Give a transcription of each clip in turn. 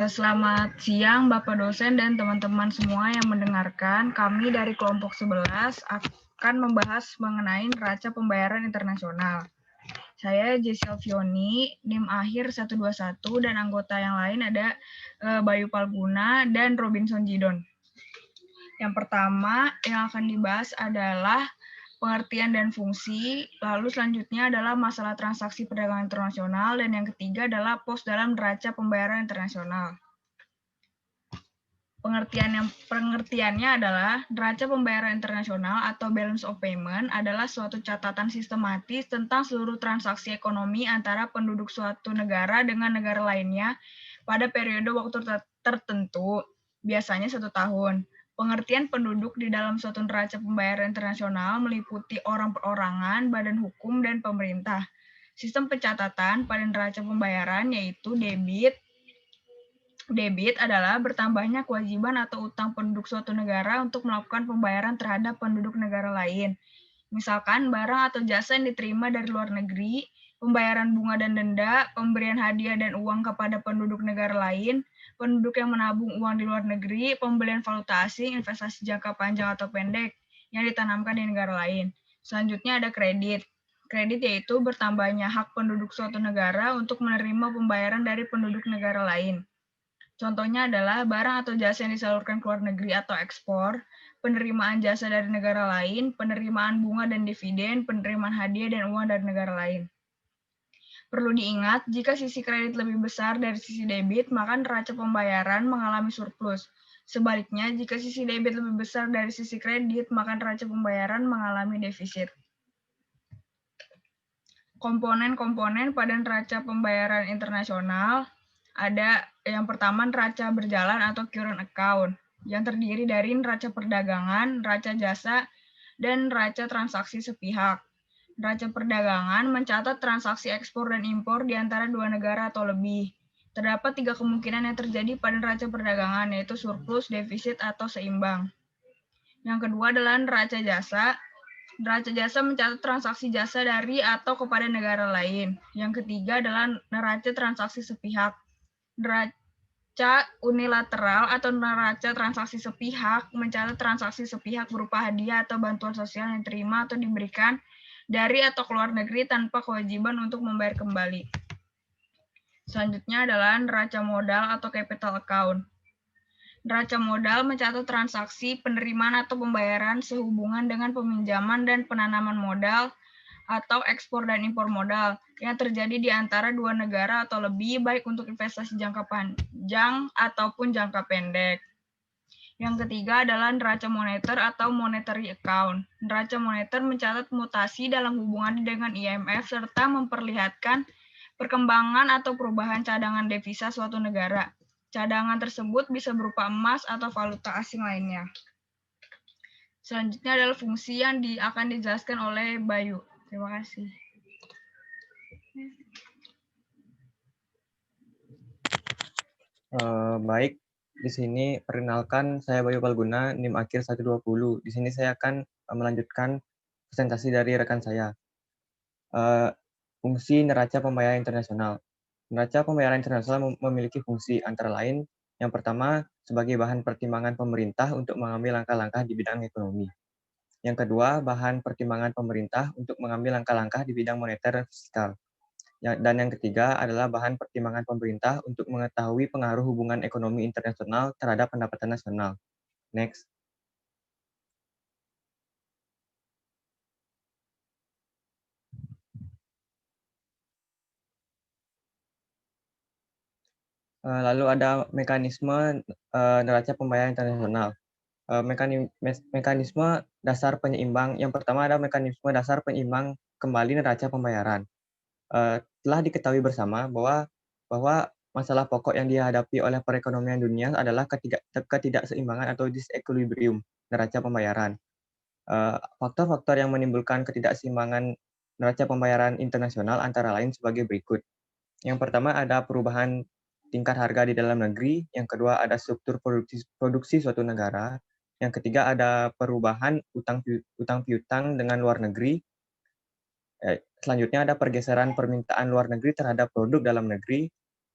Selamat siang Bapak dosen dan teman-teman semua yang mendengarkan. Kami dari kelompok 11 akan membahas mengenai neraca pembayaran internasional. Saya Jesel Fioni, NIM akhir 121 dan anggota yang lain ada Bayu Palguna dan Robinson Jidon. Yang pertama yang akan dibahas adalah pengertian dan fungsi, lalu selanjutnya adalah masalah transaksi perdagangan internasional, dan yang ketiga adalah pos dalam neraca pembayaran internasional. Pengertiannya adalah neraca pembayaran internasional atau balance of payment adalah suatu catatan sistematis tentang seluruh transaksi ekonomi antara penduduk suatu negara dengan negara lainnya pada periode waktu tertentu, biasanya 1 tahun. Pengertian penduduk di dalam suatu neraca pembayaran internasional meliputi orang perorangan, badan hukum, dan pemerintah. Sistem pencatatan pada neraca pembayaran yaitu debit adalah bertambahnya kewajiban atau utang penduduk suatu negara untuk melakukan pembayaran terhadap penduduk negara lain. Misalkan barang atau jasa yang diterima dari luar negeri, pembayaran bunga dan denda, pemberian hadiah dan uang kepada penduduk negara lain, penduduk yang menabung uang di luar negeri, pembelian valuta asing, investasi jangka panjang atau pendek yang ditanamkan di negara lain. Selanjutnya ada kredit. Kredit yaitu bertambahnya hak penduduk suatu negara untuk menerima pembayaran dari penduduk negara lain. Contohnya adalah barang atau jasa yang disalurkan ke luar negeri atau ekspor, penerimaan jasa dari negara lain, penerimaan bunga dan dividen, penerimaan hadiah dan uang dari negara lain. Perlu diingat, jika sisi kredit lebih besar dari sisi debit, maka neraca pembayaran mengalami surplus. Sebaliknya, jika sisi debit lebih besar dari sisi kredit, maka neraca pembayaran mengalami defisit. Komponen-komponen pada neraca pembayaran internasional ada yang pertama neraca berjalan atau current account yang terdiri dari neraca perdagangan, neraca jasa, dan neraca transaksi sepihak. Neraca perdagangan mencatat transaksi ekspor dan impor di antara dua negara atau lebih. Terdapat 3 kemungkinan yang terjadi pada neraca perdagangan, yaitu surplus, defisit, atau seimbang. Yang kedua adalah neraca jasa. Neraca jasa mencatat transaksi jasa dari atau kepada negara lain. Yang ketiga adalah neraca transaksi sepihak. Neraca unilateral atau neraca transaksi sepihak mencatat transaksi sepihak berupa hadiah atau bantuan sosial yang diterima atau diberikan dari atau ke luar negeri tanpa kewajiban untuk membayar kembali. Selanjutnya adalah neraca modal atau capital account. Neraca modal mencatat transaksi penerimaan atau pembayaran sehubungan dengan peminjaman dan penanaman modal atau ekspor dan impor modal yang terjadi di antara dua negara atau lebih, baik untuk investasi jangka panjang ataupun jangka pendek. Yang ketiga adalah neraca moneter atau monetary account. Neraca moneter mencatat mutasi dalam hubungan dengan IMF serta memperlihatkan perkembangan atau perubahan cadangan devisa suatu negara. Cadangan tersebut bisa berupa emas atau valuta asing lainnya. Selanjutnya adalah fungsi yang akan dijelaskan oleh Bayu. Terima kasih. Baik, di sini perkenalkan saya Bayu Palguna, NIM akhir 120. Di sini saya akan melanjutkan presentasi dari rekan saya. Fungsi neraca pembayaran internasional. Neraca pembayaran internasional memiliki fungsi antara lain yang pertama sebagai bahan pertimbangan pemerintah untuk mengambil langkah-langkah di bidang ekonomi. Yang kedua, bahan pertimbangan pemerintah untuk mengambil langkah-langkah di bidang moneter dan fiskal. Dan yang ketiga adalah bahan pertimbangan pemerintah untuk mengetahui pengaruh hubungan ekonomi internasional terhadap pendapatan nasional. Next. Lalu ada mekanisme neraca pembayaran internasional. Mekanisme dasar penyeimbang. Yang pertama ada mekanisme dasar penyeimbang kembali neraca pembayaran. Telah diketahui bersama bahwa masalah pokok yang dihadapi oleh perekonomian dunia adalah ketidakseimbangan atau disequilibrium neraca pembayaran. Faktor-faktor yang menimbulkan ketidakseimbangan neraca pembayaran internasional antara lain sebagai berikut. Yang pertama ada perubahan tingkat harga di dalam negeri, yang kedua ada struktur produksi suatu negara, yang ketiga ada perubahan utang piutang dengan luar negeri. Selanjutnya ada pergeseran permintaan luar negeri terhadap produk dalam negeri.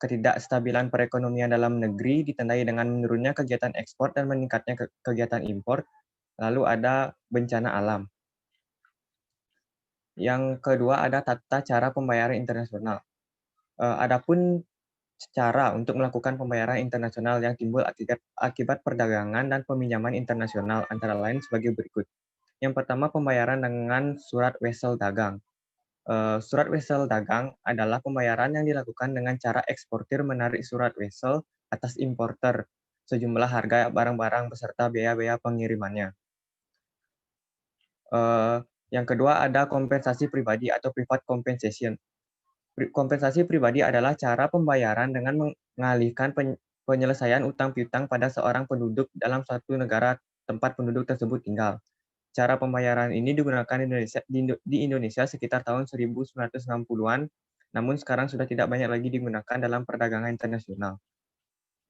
ketidakstabilan perekonomian dalam negeri ditandai dengan menurunnya kegiatan ekspor dan meningkatnya kegiatan impor. Lalu ada bencana alam. Yang kedua ada tata cara pembayaran internasional. Adapun cara untuk melakukan pembayaran internasional yang timbul akibat perdagangan dan peminjaman internasional antara lain sebagai berikut. Yang pertama, pembayaran dengan surat wesel dagang. Surat wesel dagang adalah pembayaran yang dilakukan dengan cara eksportir menarik surat wesel atas importer sejumlah harga barang-barang beserta biaya-biaya pengirimannya. Yang kedua ada kompensasi pribadi atau private compensation. Kompensasi pribadi adalah cara pembayaran dengan mengalihkan penyelesaian utang piutang pada seorang penduduk dalam suatu negara tempat penduduk tersebut tinggal. Cara pembayaran ini digunakan di Indonesia sekitar tahun 1960-an, namun sekarang sudah tidak banyak lagi digunakan dalam perdagangan internasional.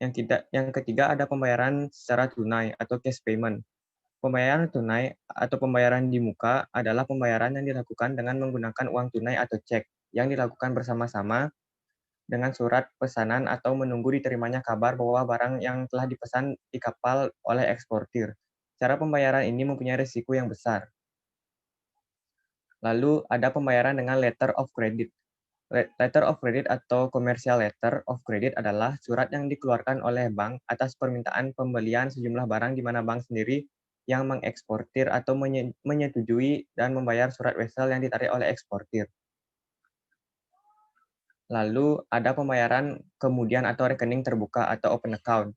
Yang ketiga ada pembayaran secara tunai atau cash payment. Pembayaran tunai atau pembayaran di muka adalah pembayaran yang dilakukan dengan menggunakan uang tunai atau cek yang dilakukan bersama-sama dengan surat pesanan atau menunggu diterimanya kabar bahwa barang yang telah dipesan di kapal oleh eksportir. Cara pembayaran ini mempunyai risiko yang besar. Lalu ada pembayaran dengan letter of credit. Letter of credit atau commercial letter of credit adalah surat yang dikeluarkan oleh bank atas permintaan pembelian sejumlah barang di mana bank sendiri yang mengeksportir atau menyetujui dan membayar surat wesel yang ditarik oleh eksportir. Lalu ada pembayaran kemudian atau rekening terbuka atau open account.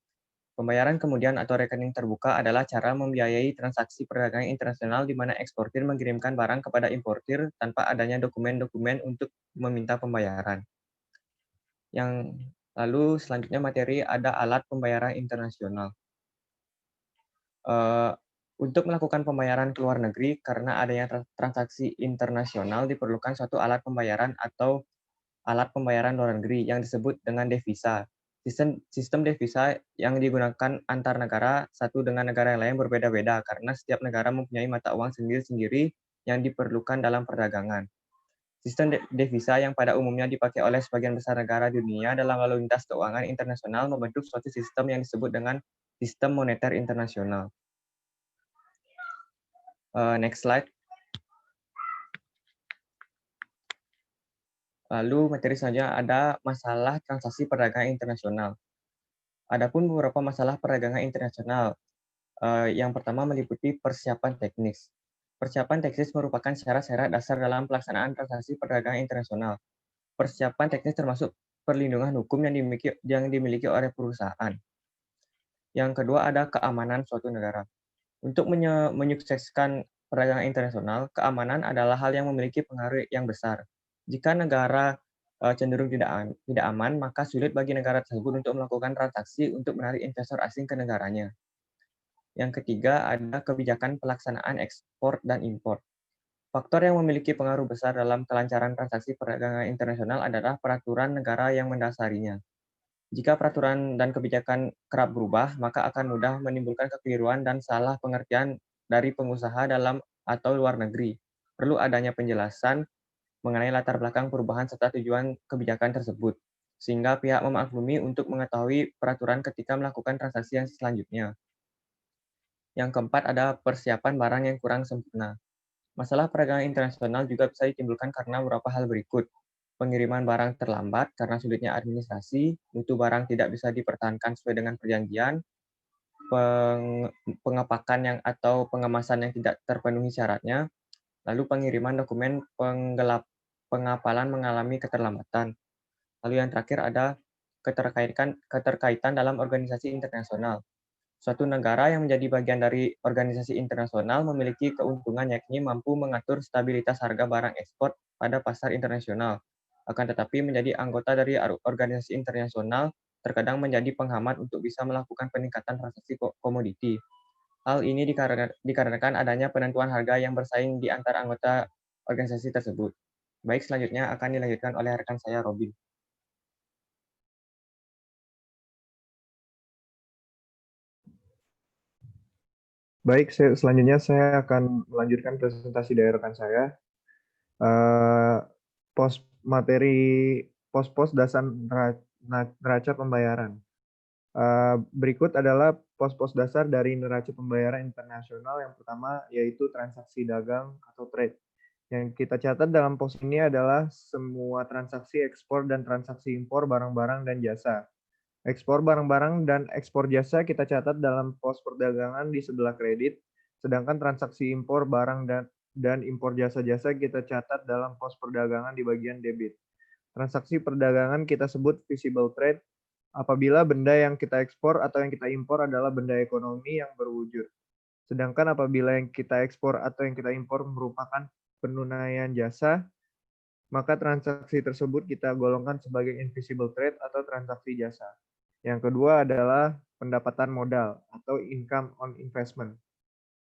Pembayaran kemudian atau rekening terbuka adalah cara membiayai transaksi perdagangan internasional di mana eksportir mengirimkan barang kepada importir tanpa adanya dokumen-dokumen untuk meminta pembayaran. Yang lalu selanjutnya materi ada alat pembayaran internasional. Untuk melakukan pembayaran ke luar negeri karena adanya transaksi internasional diperlukan suatu alat pembayaran atau alat pembayaran luar negeri yang disebut dengan devisa. Sistem devisa yang digunakan antar negara satu dengan negara yang lain berbeda-beda karena setiap negara mempunyai mata uang sendiri-sendiri yang diperlukan dalam perdagangan. Sistem devisa yang pada umumnya dipakai oleh sebagian besar negara di dunia dalam lalu lintas keuangan internasional membentuk suatu sistem yang disebut dengan sistem moneter internasional. Next slide. Lalu materi selanjutnya ada masalah transaksi perdagangan internasional. Adapun beberapa masalah perdagangan internasional. Yang pertama meliputi persiapan teknis. Persiapan teknis merupakan syarat-syarat dasar dalam pelaksanaan transaksi perdagangan internasional. Persiapan teknis termasuk perlindungan hukum yang dimiliki oleh perusahaan. Yang kedua ada keamanan suatu negara. Untuk menyukseskan perdagangan internasional, keamanan adalah hal yang memiliki pengaruh yang besar. Jika negara cenderung tidak aman, maka sulit bagi negara tersebut untuk melakukan transaksi untuk menarik investor asing ke negaranya. Yang ketiga ada kebijakan pelaksanaan ekspor dan impor. Faktor yang memiliki pengaruh besar dalam kelancaran transaksi perdagangan internasional adalah peraturan negara yang mendasarinya. Jika peraturan dan kebijakan kerap berubah, maka akan mudah menimbulkan kekeliruan dan salah pengertian dari pengusaha dalam atau luar negeri. Perlu adanya penjelasan mengenai latar belakang perubahan serta tujuan kebijakan tersebut, sehingga pihak memaklumi untuk mengetahui peraturan ketika melakukan transaksi yang selanjutnya. Yang keempat ada persiapan barang yang kurang sempurna. Masalah perdagangan internasional juga bisa ditimbulkan karena beberapa hal berikut. Pengiriman barang terlambat karena sulitnya administrasi, mutu barang tidak bisa dipertahankan sesuai dengan perjanjian, pengepakan atau pengemasan yang tidak terpenuhi syaratnya, lalu pengiriman dokumen pengapalan mengalami keterlambatan. Lalu yang terakhir ada keterkaitan dalam organisasi internasional. Suatu negara yang menjadi bagian dari organisasi internasional memiliki keuntungan yakni mampu mengatur stabilitas harga barang ekspor pada pasar internasional. Akan tetapi menjadi anggota dari organisasi internasional terkadang menjadi penghambat untuk bisa melakukan peningkatan transaksi komoditi. Hal ini dikarenakan adanya penentuan harga yang bersaing di antara anggota organisasi tersebut. Baik, selanjutnya akan dilanjutkan oleh rekan saya, Robin. Baik, selanjutnya saya akan melanjutkan presentasi dari rekan saya. Pos-pos neraca pembayaran. Berikut adalah pos-pos dasar dari neraca pembayaran internasional. Yang pertama yaitu transaksi dagang atau trade. Yang kita catat dalam pos ini adalah semua transaksi ekspor dan transaksi impor barang-barang dan jasa. Ekspor barang-barang dan ekspor jasa kita catat dalam pos perdagangan di sebelah kredit, sedangkan transaksi impor barang dan impor jasa-jasa kita catat dalam pos perdagangan di bagian debit. Transaksi perdagangan kita sebut visible trade apabila benda yang kita ekspor atau yang kita impor adalah benda ekonomi yang berwujud. Sedangkan apabila yang kita ekspor atau yang kita impor merupakan penunaian jasa, maka transaksi tersebut kita golongkan sebagai invisible trade atau transaksi jasa. Yang kedua adalah pendapatan modal atau income on investment.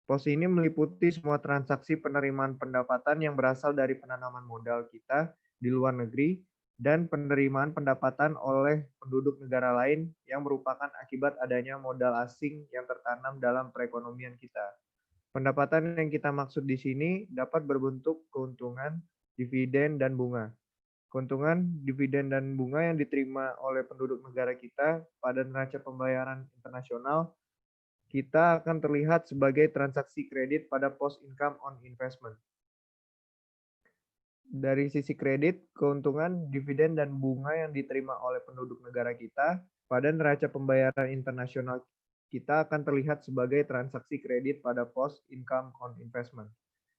Pos ini meliputi semua transaksi penerimaan pendapatan yang berasal dari penanaman modal kita di luar negeri dan penerimaan pendapatan oleh penduduk negara lain yang merupakan akibat adanya modal asing yang tertanam dalam perekonomian kita. Pendapatan yang kita maksud di sini dapat berbentuk keuntungan, dividen, dan bunga. Keuntungan, dividen, dan bunga yang diterima oleh penduduk negara kita pada neraca pembayaran internasional kita akan terlihat sebagai transaksi kredit pada pos income on investment. Dari sisi kredit, keuntungan, dividen, dan bunga yang diterima oleh penduduk negara kita pada neraca pembayaran internasional kita akan terlihat sebagai transaksi kredit pada pos income on investment.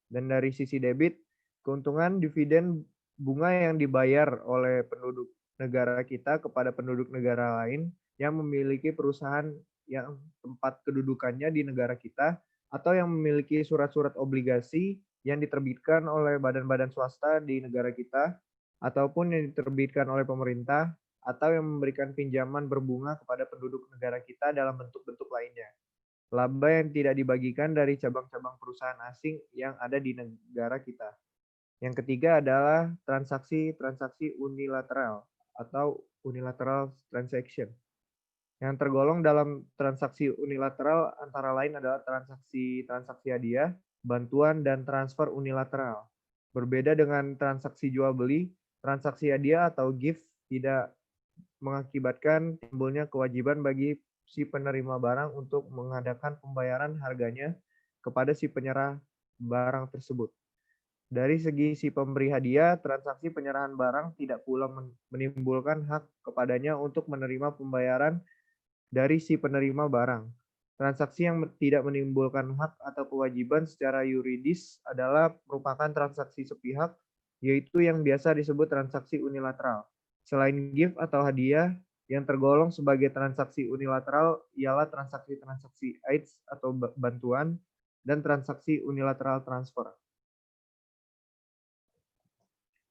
Dan dari sisi debit, keuntungan, dividen, bunga yang dibayar oleh penduduk negara kita kepada penduduk negara lain yang memiliki perusahaan yang tempat kedudukannya di negara kita atau yang memiliki surat-surat obligasi yang diterbitkan oleh badan-badan swasta di negara kita ataupun yang diterbitkan oleh pemerintah atau yang memberikan pinjaman berbunga kepada penduduk negara kita dalam bentuk-bentuk lainnya. Laba yang tidak dibagikan dari cabang-cabang perusahaan asing yang ada di negara kita. Yang ketiga adalah transaksi unilateral atau unilateral transaction. Yang tergolong dalam transaksi unilateral antara lain adalah transaksi hadiah, bantuan, dan transfer unilateral. Berbeda dengan transaksi jual beli, transaksi hadiah atau gift tidak mengakibatkan timbulnya kewajiban bagi si penerima barang untuk mengadakan pembayaran harganya kepada si penyerah barang tersebut. Dari segi si pemberi hadiah, transaksi penyerahan barang tidak pula menimbulkan hak kepadanya untuk menerima pembayaran dari si penerima barang. Transaksi yang tidak menimbulkan hak atau kewajiban secara yuridis adalah merupakan transaksi sepihak, yaitu yang biasa disebut transaksi unilateral. Selain gift atau hadiah, yang tergolong sebagai transaksi unilateral ialah transaksi AIDS atau bantuan dan transaksi unilateral transfer.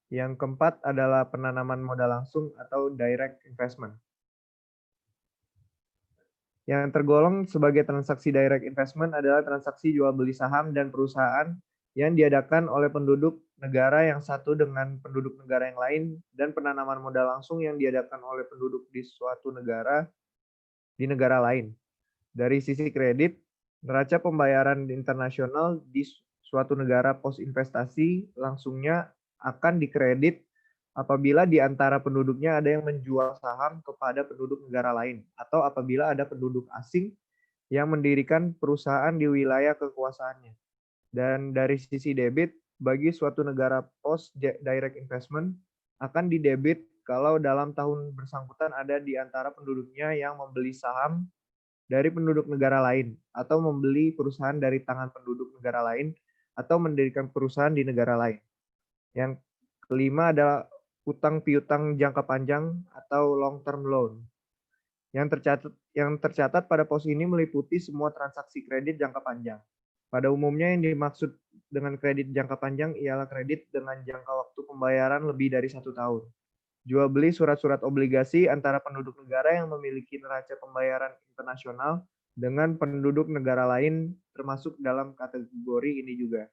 Yang keempat adalah penanaman modal langsung atau direct investment. Yang tergolong sebagai transaksi direct investment adalah transaksi jual beli saham dan perusahaan yang diadakan oleh penduduk negara yang satu dengan penduduk negara yang lain dan penanaman modal langsung yang diadakan oleh penduduk di suatu negara di negara lain. Dari sisi kredit, neraca pembayaran internasional di suatu negara pos investasi langsungnya akan dikredit apabila di antara penduduknya ada yang menjual saham kepada penduduk negara lain, atau apabila ada penduduk asing yang mendirikan perusahaan di wilayah kekuasaannya. Dan dari sisi debit, bagi suatu negara post direct investment akan didebit kalau dalam tahun bersangkutan ada di antara penduduknya yang membeli saham dari penduduk negara lain, atau membeli perusahaan dari tangan penduduk negara lain, atau mendirikan perusahaan di negara lain. Yang kelima adalah utang piutang jangka panjang atau long term loan. Yang tercatat pada pos ini meliputi semua transaksi kredit jangka panjang. Pada umumnya yang dimaksud dengan kredit jangka panjang ialah kredit dengan jangka waktu pembayaran lebih dari 1 tahun. Jual beli surat-surat obligasi antara penduduk negara yang memiliki neraca pembayaran internasional dengan penduduk negara lain termasuk dalam kategori ini juga.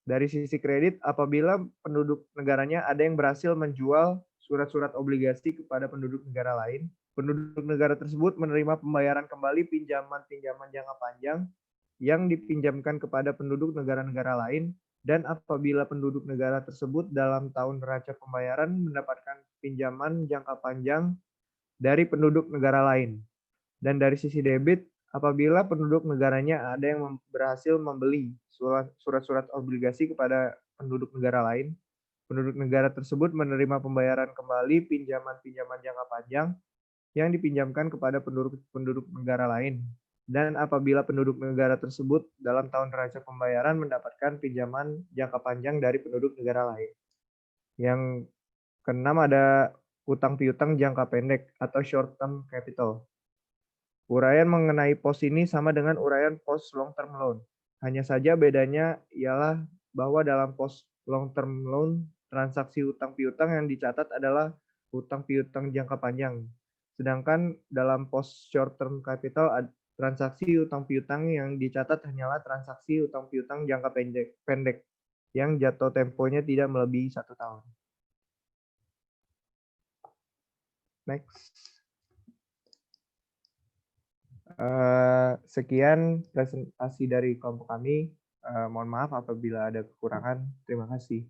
Dari sisi kredit, apabila penduduk negaranya ada yang berhasil menjual surat-surat obligasi kepada penduduk negara lain, penduduk negara tersebut menerima pembayaran kembali pinjaman-pinjaman jangka panjang yang dipinjamkan kepada penduduk negara-negara lain, dan apabila penduduk negara tersebut dalam tahun neraca pembayaran mendapatkan pinjaman jangka panjang dari penduduk negara lain. Dan dari sisi debit, apabila penduduk negaranya ada yang berhasil membeli surat-surat obligasi kepada penduduk negara lain, penduduk negara tersebut menerima pembayaran kembali pinjaman-pinjaman jangka panjang yang dipinjamkan kepada penduduk negara lain. Dan apabila penduduk negara tersebut dalam tahun neraca pembayaran mendapatkan pinjaman jangka panjang dari penduduk negara lain. Yang keenam ada utang piutang jangka pendek atau short term capital. Uraian mengenai pos ini sama dengan uraian pos long term loan. Hanya saja bedanya ialah bahwa dalam pos long term loan, transaksi utang piutang yang dicatat adalah utang piutang jangka panjang. Sedangkan dalam pos short term capital, transaksi utang piutang yang dicatat hanyalah transaksi utang piutang jangka pendek yang jatuh temponya tidak melebihi 1 tahun. Next. Sekian presentasi dari kelompok kami. Mohon maaf apabila ada kekurangan. Terima kasih.